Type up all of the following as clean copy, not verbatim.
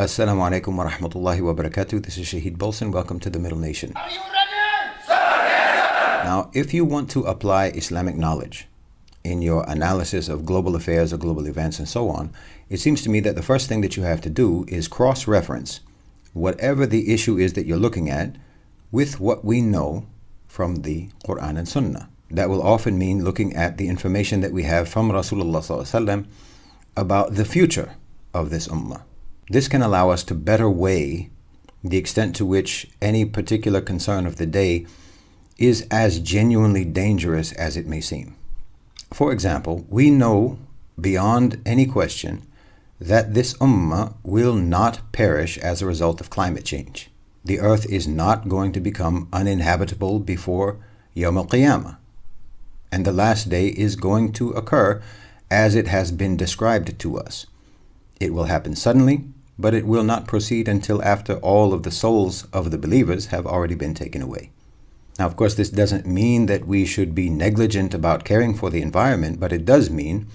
Assalamu alaikum wa rahmatullahi wa barakatuh. This is Shaheed Bolson. Welcome to the Middle Nation. Are you ready? Sir, yes, sir. Now, if you want to apply Islamic knowledge in your analysis of global affairs or global events and so on, it seems to me that the first thing that you have to do is cross-reference whatever the issue is that you're looking at with what we know from the Qur'an and Sunnah. That will often mean looking at the information that we have from Rasulullah ﷺ about the future of this Ummah. This can allow us to better weigh the extent to which any particular concern of the day is as genuinely dangerous as it may seem. For example, we know beyond any question that this Ummah will not perish as a result of climate change. The earth is not going to become uninhabitable before Yawm al-Qiyamah. And the last day is going to occur as it has been described to us. It will happen suddenly, but it will not proceed until after all of the souls of the believers have already been taken away. Now, of course, this doesn't mean that we should be negligent about caring for the environment, but it does mean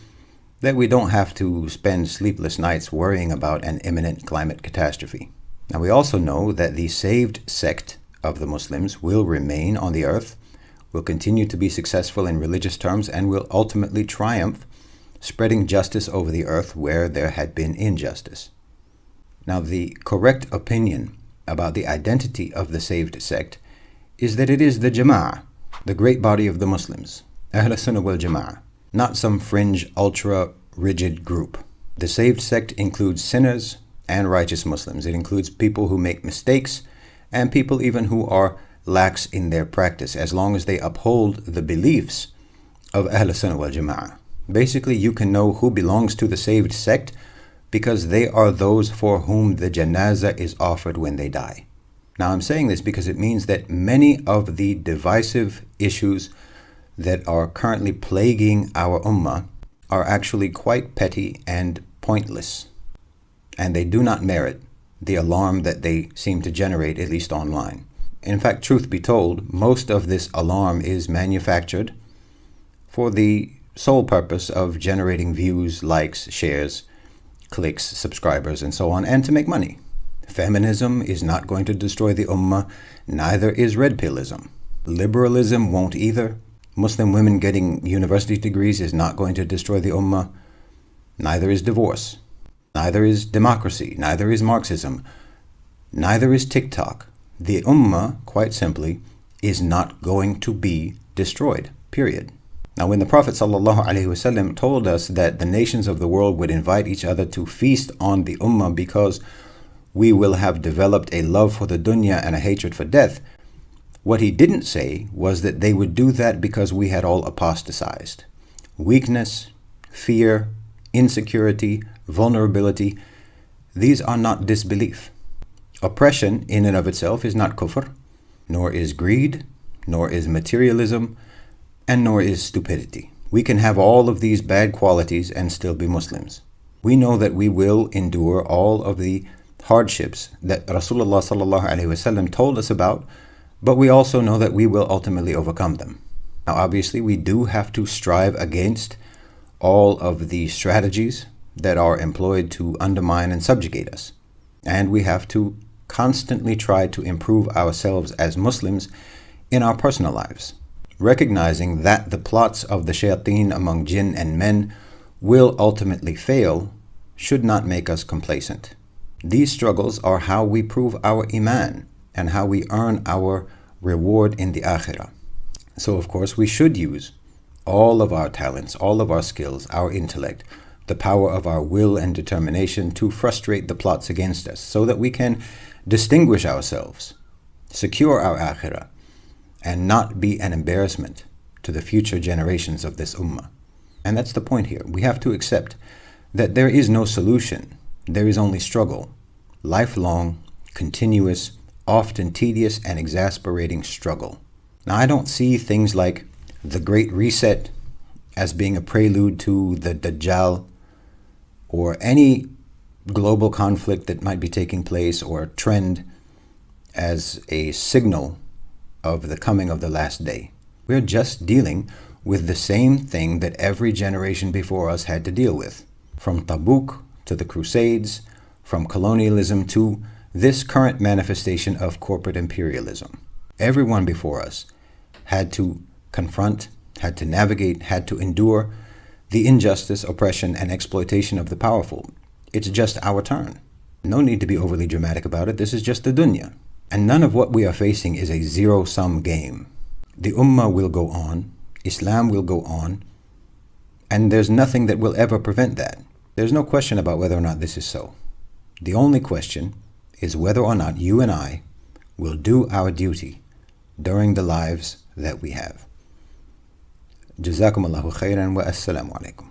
that we don't have to spend sleepless nights worrying about an imminent climate catastrophe. Now, we also know that the saved sect of the Muslims will remain on the earth, will continue to be successful in religious terms, and will ultimately triumph, spreading justice over the earth where there had been injustice. Now, the correct opinion about the identity of the saved sect is that it is the Jama'ah, the great body of the Muslims, Ahl Sunnah wal Jama'ah, not some fringe, ultra-rigid group. The saved sect includes sinners and righteous Muslims. It includes people who make mistakes and people even who are lax in their practice, as long as they uphold the beliefs of Ahl Sunnah wal Jama'ah. Basically, you can know who belongs to the saved sect because they are those for whom the janazah is offered when they die. Now, I'm saying this because it means that many of the divisive issues that are currently plaguing our ummah are actually quite petty and pointless, and they do not merit the alarm that they seem to generate, at least online. In fact, truth be told, most of this alarm is manufactured for the sole purpose of generating views, likes, shares, clicks, subscribers, and so on, and to make money. Feminism is not going to destroy the ummah, neither is red pillism. Liberalism won't either. Muslim women getting university degrees is not going to destroy the ummah, neither is divorce, neither is democracy, neither is Marxism, neither is TikTok. The ummah, quite simply, is not going to be destroyed, period. Now, when the Prophet ﷺ told us that the nations of the world would invite each other to feast on the ummah because we will have developed a love for the dunya and a hatred for death, what he didn't say was that they would do that because we had all apostatized. Weakness, fear, insecurity, vulnerability, these are not disbelief. Oppression in and of itself is not kufr, nor is greed, nor is materialism, and nor is stupidity. We can have all of these bad qualities and still be Muslims. We know that we will endure all of the hardships that Rasulullah ﷺ told us about, but we also know that we will ultimately overcome them. Now, obviously, we do have to strive against all of the strategies that are employed to undermine and subjugate us. And we have to constantly try to improve ourselves as Muslims in our personal lives, recognizing that the plots of the shayateen among jinn and men will ultimately fail should not make us complacent. These struggles are how we prove our iman and how we earn our reward in the akhirah. So, of course, we should use all of our talents, all of our skills, our intellect, the power of our will and determination to frustrate the plots against us so that we can distinguish ourselves, secure our akhirah, and not be an embarrassment to the future generations of this ummah. And that's the point here. We have to accept that there is no solution. There is only struggle. Lifelong, continuous, often tedious and exasperating struggle. Now, I don't see things like the Great Reset as being a prelude to the Dajjal or any global conflict that might be taking place or trend as a signal of the coming of the last day. We're just dealing with the same thing that every generation before us had to deal with. From Tabuk to the Crusades, from colonialism to this current manifestation of corporate imperialism. Everyone before us had to confront, had to navigate, had to endure the injustice, oppression, and exploitation of the powerful. It's just our turn. No need to be overly dramatic about it. This is just the dunya. And none of what we are facing is a zero-sum game. The Ummah will go on, Islam will go on, and there's nothing that will ever prevent that. There's no question about whether or not this is so. The only question is whether or not you and I will do our duty during the lives that we have. Jazakum Allahu khairan wa assalamu alaikum.